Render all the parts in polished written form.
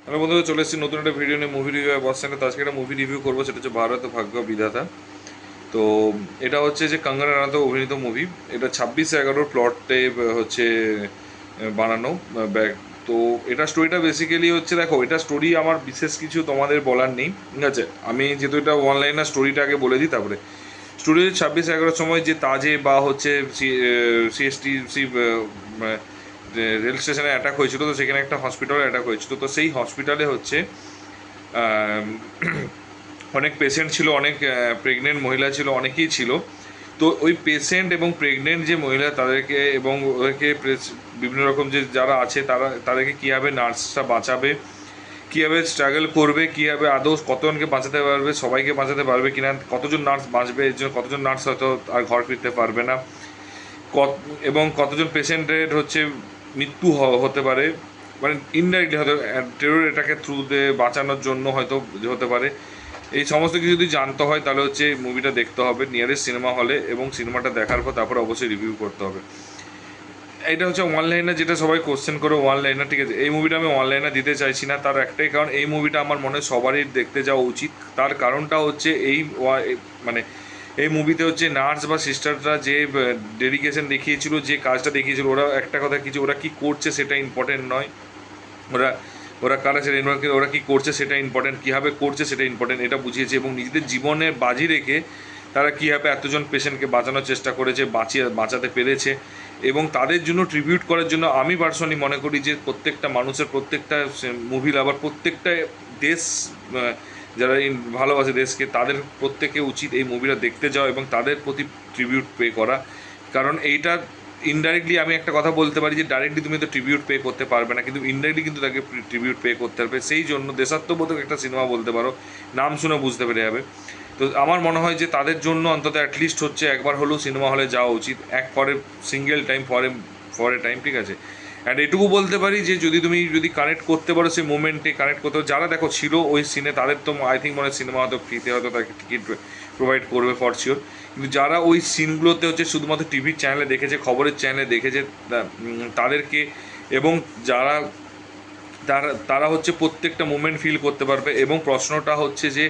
Hello বন্ধুরা, চলে এসেছি নতুন একটা ভিডিও নিয়ে, মুভি রিভিউ বস চ্যানেল। তো আজকে একটা মুভি রিভিউ করবো, সেটা হচ্ছে ভারত ভাগ্য বিধাতা। তো এটা হচ্ছে যে কঙ্গনা রানাউত অভিনীত মুভি। এটা 26/11 প্লটে হচ্ছে বানানো ব্যাক। তো এটা স্টোরিটা বেসিক্যালি হচ্ছে, দেখো এটা স্টোরি আমার বিশেষ কিছু তোমাদের বলার নেই, ঠিক আছে। আমি যেহেতু এটা অনলাইনে স্টোরিটা আগে বলে দিই, তারপরে স্টোরি 26/11 সময় যে তাজে বা হচ্ছে সিএসটি রেল স্টেশনে অ্যাটাক হয়েছিল। তো সেখানে একটা হসপিটালে অ্যাটাক হয়েছিল। তো সেই হসপিটালে হচ্ছে অনেক পেশেন্ট ছিল, অনেক প্রেগনেন্ট মহিলা ছিল, অনেকেই ছিল। তো ওই পেশেন্ট এবং প্রেগনেন্ট যে মহিলা তাদেরকে এবং ওদেরকে বিভিন্ন রকম যে যারা আছে তাদেরকে কীভাবে নার্সরা বাঁচাবে, কীভাবে স্ট্রাগল করবে, কীভাবে আদৌ কতজনকে বাঁচাতে পারবে, সবাইকে বাঁচাতে পারবে কিনা, কতজন নার্স বাঁচবে, এর জন্য কতজন নার্স হয়তো আর ঘর ফিরতে পারবে না, কত এবং কতজন পেশেন্টের হচ্ছে মৃত্যু হতে পারে, মানে ইনডাইরেক্টলি হয়তো টেরর এটাকে থ্রুতে বাঁচানোর জন্য হয়তো হতে পারে। এই সমস্ত কিছু যদি জানতে হয় তাহলে হচ্ছে মুভিটা দেখতে হবে নিয়ারেস্ট সিনেমা হলে, এবং সিনেমাটা দেখার পর তারপর অবশ্যই রিভিউ করতে হবে। এটা হচ্ছে অনলাইনে যেটা সবাই কোশ্চেন করে, অনলাইনার, ঠিক আছে। এই মুভিটা আমি অনলাইনে দিতে চাইছি না, তার একটাই কারণ, এই মুভিটা আমার মনে হয় সবারই দেখতে যাওয়া উচিত। তার কারণটা হচ্ছে মানে এই মুভিতে হচ্ছে নার্স বা সিস্টাররা যে ডেডিকেশন দেখিয়েছিল, যে কাজটা দেখিয়েছিল, ওরা একটা কথা কিছু ওরা কী করছে সেটা ইম্পর্টেন্ট নয়, ওরা ওরা কারা সেটা ইম্পর্টেন্ট, ওরা কী করছে সেটা ইম্পর্টেন্ট, কীভাবে করছে সেটা ইম্পর্টেন্ট, এটা বুঝিয়েছে। এবং নিজেদের জীবনের বাজি রেখে তারা কীভাবে এতজন পেশেন্টকে বাঁচানোর চেষ্টা করেছে, বাঁচাতে পেরেছে। এবং তাদের জন্য ট্রিবিউট করার জন্য আমি পার্সোনালি মনে করি যে প্রত্যেকটা মানুষের, প্রত্যেকটা মুভি লাভার, প্রত্যেকটা দেশ যারা ভালোবাসে দেশকে, তাদের প্রত্যেকে উচিত এই মুভিটা দেখতে যাওয়া এবং তাদের প্রতি ট্রিবিউট পে করা। কারণ এইটা ইনডাইরেক্টলি আমি একটা কথা বলতে পারি যে ডাইরেক্টলি তুমি তো ট্রিবিউট পে করতে পারবে না, কিন্তু ইনডাইরেক্টলি কিন্তু তাকে ট্রিবিউট পে করতে পারবে। সেই জন্য দেশাত্মবোধক একটা সিনেমা বলতে পারো, নাম শুনে বুঝতে পেরে যাবে। তো আমার মনে হয় যে তাদের জন্য অন্তত অ্যাটলিস্ট হচ্ছে একবার হলেও সিনেমা হলে যাওয়া উচিত, এক for a single time, for a time, ঠিক আছে। অ্যান্ড এটুকু বলতে পারি যে যদি কানেক্ট করতে পারো সেই মোমেন্টে, কানেক্ট করতে পারো, যারা দেখো ছিল ওই সিনে, তাদের তো আই থিঙ্ক মনে হয় সিনেমা হয়তো ফ্রিতে হয়তো তাকে টিকিট প্রোভাইড করবে ফর শিওর। কিন্তু যারা ওই সিনগুলোতে হচ্ছে শুধুমাত্র টিভির চ্যানেলে দেখেছে, খবরের চ্যানেলে দেখেছে, তাদেরকে, এবং যারা তারা তারা হচ্ছে প্রত্যেকটা মোমেন্ট ফিল করতে পারবে। এবং প্রশ্নটা হচ্ছে যে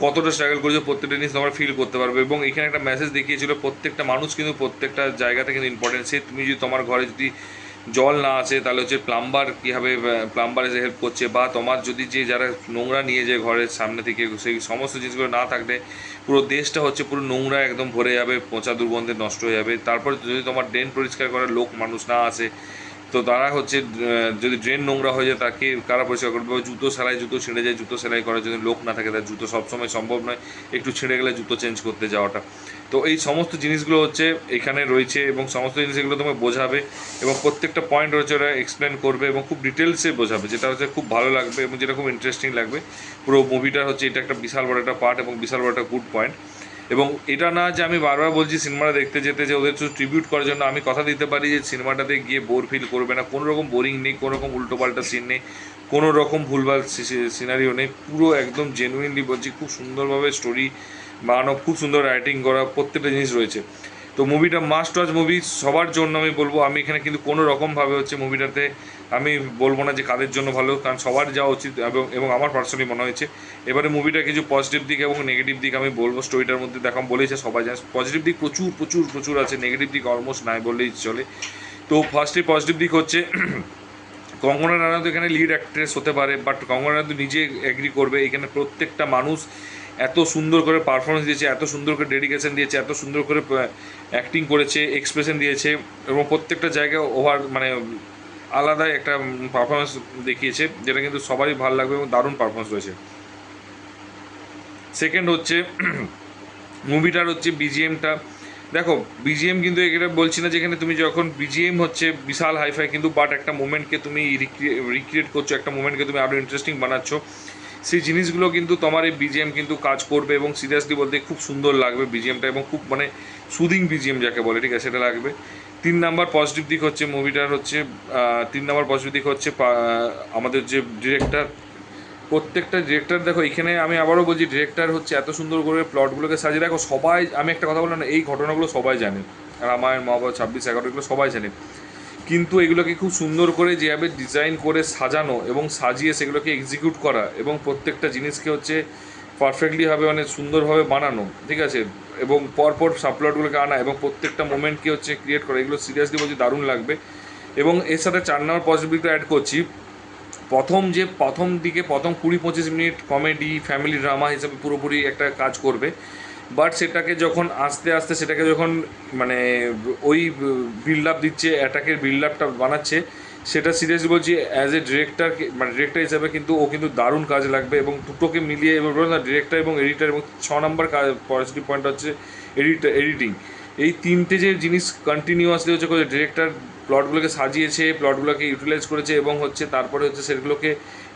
কতটা স্ট্রাগল করেছে প্রত্যেকটা জিনিস তোমরা ফিল করতে পারবে। এবং এখানে একটা মেসেজ দেখিয়েছিল, প্রত্যেকটা মানুষ কিন্তু প্রত্যেকটা জায়গাতে কিন্তু ইম্পর্টেন্ট। সে তুমি যদি তোমার ঘরে যদি জল না আসে তাহলে হচ্ছে প্লাম্বার কীভাবে প্লাম্বার এসে হেল্প করছে, বা তোমার যদি যে যারা নোংরা নিয়ে যায় ঘরের সামনে থেকে, সেই সমস্ত জিনিসগুলো না থাকলে পুরো দেশটা হচ্ছে পুরো নোংরা একদম ভরে যাবে, পচা দুর্গন্ধে নষ্ট হয়ে যাবে। তারপর যদি তোমার ড্রেন পরিষ্কার করার লোক মানুষ না আসে, তো তারা হচ্ছে যদি ড্রেন নোংরা হয়ে যায় তাকে কারা পরিষ্কার করবে, জুতো সেলাই, জুতো ছিঁড়ে যায়, জুতো সেলাই করার জন্য লোক না থাকে, তার জুতো সবসময় সম্ভব নয়, একটু ছিঁড়ে গেলে জুতো চেঞ্জ করতে যাওয়াটা। তো এই সমস্ত জিনিসগুলো হচ্ছে এখানে রয়েছে, এবং সমস্ত জিনিস এগুলো তোমায় বোঝাবে, এবং প্রত্যেকটা পয়েন্ট হচ্ছে ওরা এক্সপ্লেন করবে এবং খুব ডিটেলসে বোঝাবে, যেটা হচ্ছে খুব ভালো লাগবে এবং যেটা খুব ইন্টারেস্টিং লাগবে। পুরো মুভিটা হচ্ছে এটা একটা বিশাল বড় একটা পার্ট এবং বিশাল বড় একটা গুড পয়েন্ট। এবং এটা না যে আমি বারবার বলছি সিনেমাটা দেখতে যেতে, যে ওদের শুধু ট্রিবিউট করার জন্য, আমি কথা দিতে পারি যে সিনেমাটাতে গিয়ে বোর ফিল করবে না, কোনো রকম বোরিং নেই, কোনো রকম উল্টোপাল্টা সিন নেই, কোনো রকম ভুলভাল সিনারিও নেই। পুরো একদম জেনুইনলি বলছি, খুব সুন্দরভাবে স্টোরি বানানো, খুব সুন্দর রাইটিং করা, প্রত্যেকটা জিনিস রয়েছে। তো মুভিটা মাস্ট ওয়াচ মুভি সবার জন্য আমি বলবো। আমি এখানে কিন্তু কোনো রকমভাবে হচ্ছে মুভিটাতে আমি বলবো না যে কাদের জন্য ভালো, কারণ সবার যাওয়া উচিত, এবং আমার পার্সোনালি মনে হয়েছে। এবারে মুভিটা কিছু পজিটিভ দিক এবং নেগেটিভ দিক আমি বলবো। স্টোরিটার মধ্যে দেখাম বলেছে সবাই জানে, পজিটিভ দিক প্রচুর প্রচুর প্রচুর আছে, নেগেটিভ দিক অলমোস্ট নাই বললেই চলে। তো ফার্স্টে পজিটিভ দিক হচ্ছে কঙ্গনা রানাউত এখানে লিড অ্যাক্ট্রেস হতে পারে, বাট কঙ্গনা রানাউত নিজে এগ্রি করবে এখানে প্রত্যেকটা মানুষ এত সুন্দর করে পারফরমেন্স দিয়েছে, এত সুন্দর করে ডেডিকেশন দিয়েছে, এত সুন্দর করে অ্যাক্টিং করেছে, এক্সপ্রেশন দিয়েছে, এবং প্রত্যেকটা জায়গায় মানে আলাদাই একটা পারফরমেন্স দেখিয়েছে, যেটা কিন্তু সবারই ভালো লাগবে এবং দারুণ পারফরমেন্স রয়েছে। সেকেন্ড হচ্ছে মুভিটার হচ্ছে বিজিএমটা। দেখো বিজিএম কিন্তু এটা বলছি না যেখানে তুমি যখন বিজিএম হচ্ছে বিশাল হাইফাই, কিন্তু বাট একটা মোমেন্টকে তুমি রিক্রিয়েট করছো, একটা মোমেন্টকে তুমি আরও ইন্টারেস্টিং বানাচ্ছ, সেই জিনিসগুলো কিন্তু তোমার এই বিজিএম কিন্তু কাজ করবে। এবং সিরিয়াসলি বলতে খুব সুন্দর লাগবে বিজিএমটা, এবং খুব মানে সুদিং বিজিএম যাকে বলে, ঠিক আছে, সেটা লাগবে। 3 নাম্বার পজিটিভ দিক হচ্ছে মুভিটার হচ্ছে 3 নাম্বার পজিটিভ দিক হচ্ছে আমাদের যে ডিরেক্টর, প্রত্যেকটা ডিরেক্টর, দেখো এখানে আমি আবারও বলছি, ডিরেক্টর হচ্ছে এত সুন্দর করে প্লটগুলোকে সাজিয়ে, দেখো সবাই, আমি একটা কথা বললাম না, এই ঘটনাগুলো সবাই জানে, রামায়ণ, মহাভারত, 26/11 এগুলো সবাই জানে, কিন্তু এগুলোকে খুব সুন্দর করে যেভাবে ডিজাইন করে সাজানো এবং সাজিয়ে সেগুলোকে এক্সিকিউট করা এবং প্রত্যেকটা জিনিসকে হচ্ছে পারফেক্টলিভাবে মানে সুন্দরভাবে বানানো, ঠিক আছে, এবং পরপর সাবপ্লটগুলোকে আনা এবং প্রত্যেকটা মোমেন্টকে হচ্ছে ক্রিয়েট করা, এগুলো সিরিয়াসলি বলছি দারুণ লাগবে। এবং এর সাথে 4 নম্বর পজিটিভিটি অ্যাড করছি, প্রথম দিকে প্রথম 20-25 মিনিট কমেডি ফ্যামিলি ড্রামা হিসেবে পুরোপুরি একটা কাজ করবে, বাট সেটাকে যখন আস্তে আস্তে সেটাকে যখন মানে ওই বিল্ড আপ দিচ্ছে, অ্যাটাকের বিল্ড আপটা বানাচ্ছে, সেটা সিরিয়াসলি বলছি অ্যাজ এ ডিরেক্টর মানে ডিরেক্টর হিসাবে কিন্তু ও কিন্তু দারুণ কাজ লাগবে। এবং দুটোকে মিলিয়ে এবার বলুন না, ডিরেক্টর এবং এডিটার, এবং 6 নম্বর পজিটিভ পয়েন্ট হচ্ছে এডিটিং। এই তিনটে যে জিনিস কন্টিনিউয়াসলি হচ্ছে ডিরেক্টর প্লটগুলোকে সাজিয়েছে, প্লটগুলোকে ইউটিলাইজ করেছে এবং হচ্ছে তারপরে হচ্ছে সেগুলোকে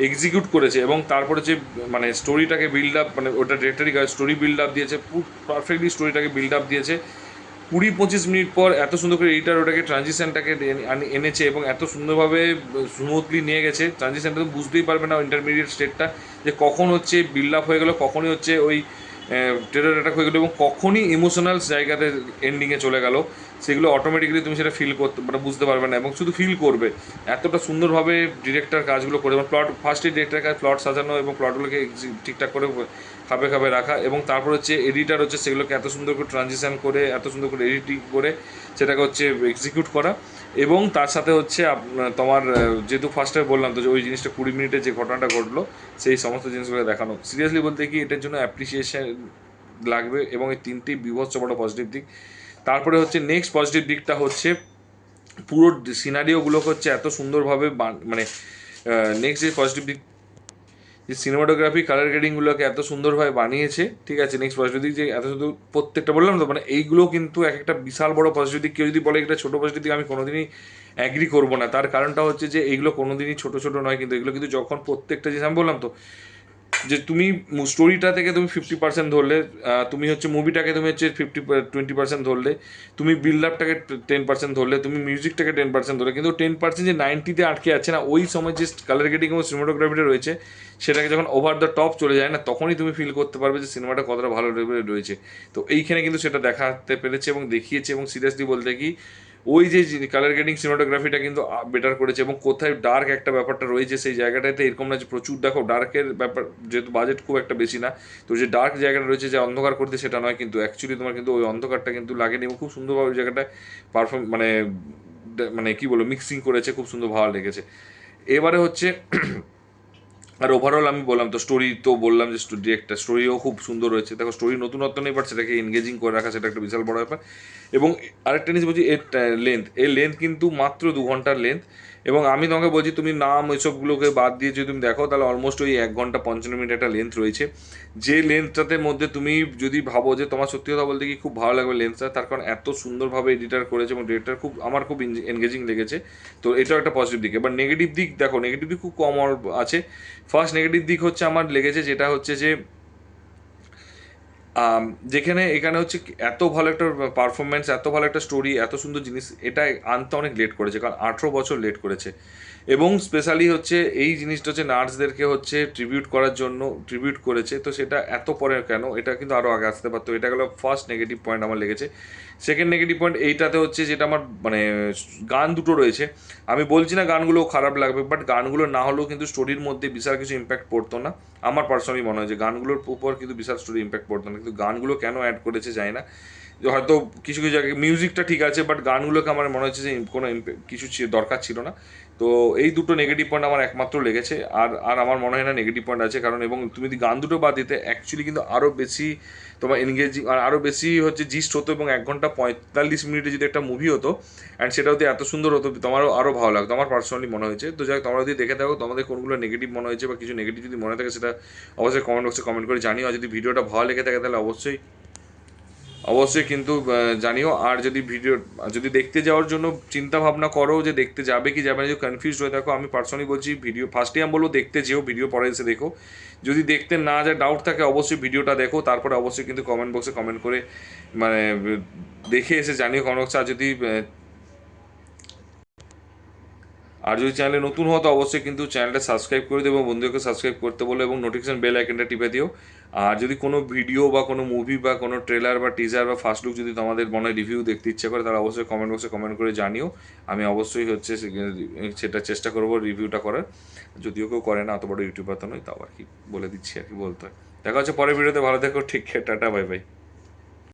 এক্সিকিউট করেছে, এবং তারপরে যে মানে স্টোরিটাকে বিল্ড আপ, মানে ওটা ডিরেক্টরি স্টোরি বিল্ড আপ দিয়েছে, পারফেক্টলি স্টোরিটাকে বিল্ড আপ দিয়েছে। 20-25 মিনিট পর এত সুন্দর করে এডিটার ওটাকে ট্রানজিশনটাকে এনেছে এবং এত সুন্দরভাবে স্মুথলি নিয়ে গেছে, ট্রানজিশনটা তো বুঝতেই পারবে না ইন্টারমিডিয়েট স্টেটটা যে কখন হচ্ছে বিল্ড আপ হয়ে গেলো, কখনই হচ্ছে ওই টেরর অ্যাটাক হয়ে গেলো এবং কখনই ইমোশনাল জায়গাতে এন্ডিংয়ে চলে গেল, সেগুলো অটোমেটিক্যালি তুমি সেটা ফিল করতে মানে বুঝতে পারবে না এবং শুধু ফিল করবে। এতটা সুন্দরভাবে ডিরেক্টর কাজগুলো করে, এবং প্লট ফার্স্টে ডিরেক্টর কাজ প্লট সাজানো এবং প্লটগুলোকে ঠিকঠাক করে খাপে খাপে রাখা, এবং তারপর হচ্ছে এডিটার হচ্ছে সেগুলোকে এত সুন্দর করে ট্রানজিশন করে এত সুন্দর করে এডিটিং করে সেটাকে হচ্ছে এক্সিকিউট করা। এবং তার সাথে হচ্ছে তোমার যেহেতু ফার্স্টে বললাম তো যে ওই জিনিসটা 20 মিনিটে যে ঘটনাটা ঘটলো সেই সমস্ত জিনিসগুলো দেখানো, সিরিয়াসলি বলতে কি এটার জন্য অ্যাপ্রিসিয়েশন লাগবে এবং এই তিনটেই বিভৎস বড় পজিটিভ দিক। তারপরে হচ্ছে নেক্সট পজিটিভ দিকটা হচ্ছে পুরো সিনারিওগুলোকে হচ্ছে এত সুন্দরভাবে মানে নেক্সট যে পজিটিভ দিক, যে সিনেমাটোগ্রাফি কালার গ্রেডিংগুলোকে এত সুন্দরভাবে বানিয়েছে, ঠিক আছে। নেক্সট পজিটিভ দিক যে এত শুধু প্রত্যেকটা বললাম তো মানে এইগুলো কিন্তু এক একটা বিশাল বড় পজিটিভ দিক। কেউ যদি বলে একটা ছোটো পজিটিভ দিক, আমি কোনোদিনই অ্যাগ্রি করবো না। তার কারণটা হচ্ছে যে এইগুলো কোনোদিনই ছোটো ছোটো নয়, কিন্তু এগুলো কিন্তু যখন প্রত্যেকটা জিনিস আমি বললাম তো যে তুমি স্টোরিটা থেকে তুমি 50% ধরলে, তুমি হচ্ছে মুভিটাকে তুমি হচ্ছে 20% ধরলে, তুমি বিল্ড আপটাকে 10% ধরলে, তুমি মিউজিকটাকে 10% ধরলে, কিন্তু 10% যে 90-তে আটকে আছে না, ওই সময় যে কালার গ্রেডিং এবং সিনেমাটোগ্রাফিটা রয়েছে সেটাকে যখন ওভার দ্য টপ চলে যায় না, তখনই তুমি ফিল করতে পারবে যে সিনেমাটা কতটা ভালো লেভেলে রয়েছে। তো এইখানে কিন্তু সেটা দেখাতে পেরেছে এবং দেখিয়েছে, এবং সিরিয়াসলি বলতে কি ওই যে কালার গ্রেডিং সিনেমাটোগ্রাফিটা কিন্তু বেটার করেছে। এবং কোথায় ডার্ক একটা ব্যাপারটা রয়েছে সেই জায়গাটাতে এরকম না যে প্রচুর দেখো ডার্কের ব্যাপার, যেহেতু বাজেট খুব একটা বেশি না, তো যে ডার্ক জায়গাটা রয়েছে যে অন্ধকার করতে সেটা নয়, কিন্তু অ্যাকচুয়ালি তোমার কিন্তু ওই অন্ধকারটা কিন্তু লাগেনি এবং খুব সুন্দরভাবে ওই জায়গাটা পারফর্ম মানে মানে কী বলবো মিক্সিং করেছে, খুব সুন্দর ভালো লেগেছে। এবারে হচ্ছে আর ওভারঅল আমি বললাম তো স্টোরি তো বললাম যে একটা স্টোরিও খুব সুন্দর রয়েছে। দেখো স্টোরি নতুনত্ব নেই, বাট সেটাকে এনগেজিং করে রাখা সেটা একটা বিশাল বড় ব্যাপার। এবং আরেকটা জিনিস বলছি, এর লেন্থ কিন্তু মাত্র 2 ঘন্টার লেন্থ। এবং আমি তোমাকে বলছি তুমি নাম ওইসবগুলোকে বাদ দিয়ে যদি তুমি দেখো তাহলে অলমোস্ট ওই 1 ঘন্টা 55 মিনিট একটা লেন্থ রয়েছে। যে লেন্থটাতে মধ্যে তুমি যদি ভাবো যে তোমার সত্যি কথা বলতে কি খুব ভালো লাগবে লেন্থটা, তার কারণ এত সুন্দরভাবে এডিটার করেছে এবং ডিরেক্টর আমার খুব এনগেজিং লেগেছে। তো এটাও একটা পজিটিভ দিক। এবার নেগেটিভ দিক দেখো, নেগেটিভ দিক খুব কম আছে। ফার্স্ট নেগেটিভ দিক হচ্ছে আমার লেগেছে যেটা হচ্ছে যে যেখানে এখানে হচ্ছে এত ভালো একটা পারফরমেন্স, এত ভালো একটা স্টোরি, এত সুন্দর জিনিস, এটা আনতে অনেক লেট করেছে, কারণ 18 বছর লেট করেছে। এবং স্পেশালি হচ্ছে এই জিনিসটা হচ্ছে নার্সদেরকে হচ্ছে ট্রিবিউট করার জন্য ট্রিবিউট করেছে, তো সেটা এত পরে কেন, এটা কিন্তু আরও আগে আসতে পারতো। এটা গেলো ফার্স্ট নেগেটিভ পয়েন্ট আমার লেগেছে। সেকেন্ড নেগেটিভ পয়েন্ট এইটাতে হচ্ছে যেটা আমার মানে গান দুটো রয়েছে, আমি বলছি না গানগুলো খারাপ লাগবে, বাট গানগুলো না হলেও কিন্তু স্টোরির মধ্যে বিশাল কিছু ইম্প্যাক্ট পড়তো না। আমার পার্সোনালি মনে হয় যে গানগুলোর উপর কিন্তু বিশাল স্টোরি ইম্প্যাক্ট পড়তো না, কিন্তু গানগুলো কেন অ্যাড করেছে জানি না। হয়তো কিছু কিছু জায়গায় মিউজিকটা ঠিক আছে, বাট গানগুলোকে আমার মনে হচ্ছে যে কোনো কিছু দরকার ছিল না। তো এই দুটো নেগেটিভ পয়েন্ট আমার একমাত্র লেগেছে। আর আর আমার মনে হয় না নেগেটিভ পয়েন্ট আছে, কারণ এবং তুমি যদি গান দুটো বাদ দিতে অ্যাকচুয়ালি কিন্তু আরও বেশি তোমার এনগেজিং আর আরও বেশি হচ্ছে জিস্ট হতো, এবং 1 ঘন্টা 45 মিনিটে যদি একটা মুভি হতো অ্যান্ড সেটা যদি এত সুন্দর হতো তোমারও আরও ভালো লাগতো, আমার পার্সোনালি মনে হয়েছে। তো যাই তোমরা যদি দেখে থাকো তোমাদের কোনগুলো নেগেটিভ মনে হয়েছে বা কিছু নেগেটিভ যদি মনে থাকে সেটা অবশ্যই কমেন্ট বক্সে কমেন্ট করে জানিও। আর যদি ভিডিওটা ভালো লেগে থাকে তাহলে অবশ্যই কিন্তু জানিও। আর যদি দেখতে যাওয়ার জন্য চিন্তা ভাবনা করো যে দেখতে যাবে কি যাবে না, যদি কনফিউজ হয়ে থাকো, আমি পার্সোনালি বলছি ভিডিও ফার্স্টে আমি বলবো দেখতে যেও, ভিডিও পরে এসে দেখো। যদি দেখতে না যায় ডাউট থাকে অবশ্যই ভিডিওটা দেখো, তারপরে অবশ্যই কিন্তু কমেন্ট বক্সে কমেন্ট করে মানে দেখে এসে জানিও কমেন্ট বক্সে। আর যদি চ্যানেলে নতুন হও তো অবশ্যই কিন্তু চ্যানেলটা সাবস্ক্রাইব করে দিও এবং বন্ধুদেরকে সাবস্ক্রাইব করতে বলো এবং নোটিফিকেশন বেল আইকনটা টিপে দিও। আর যদি কোনো ভিডিও বা কোনো মুভি বা কোনো ট্রেলার বা টিজার বা ফার্স্ট লুক যদি তোমাদের মনে হয় রিভিউ দেখতে ইচ্ছে করে তাহলে অবশ্যই কমেন্ট বক্সে কমেন্ট করে জানিও। আমি অবশ্যই সেটা চেষ্টা করবো রিভিউটা করার। যদিও কেউ করে না, অত বড় ইউটিউবার তো নয়, তাও আর কি বলে দিচ্ছি আর কি বলতে হয়। দেখা হচ্ছে পরের ভিডিওতে, ভালো থেকো, ঠিক টাটা, বাই বাই।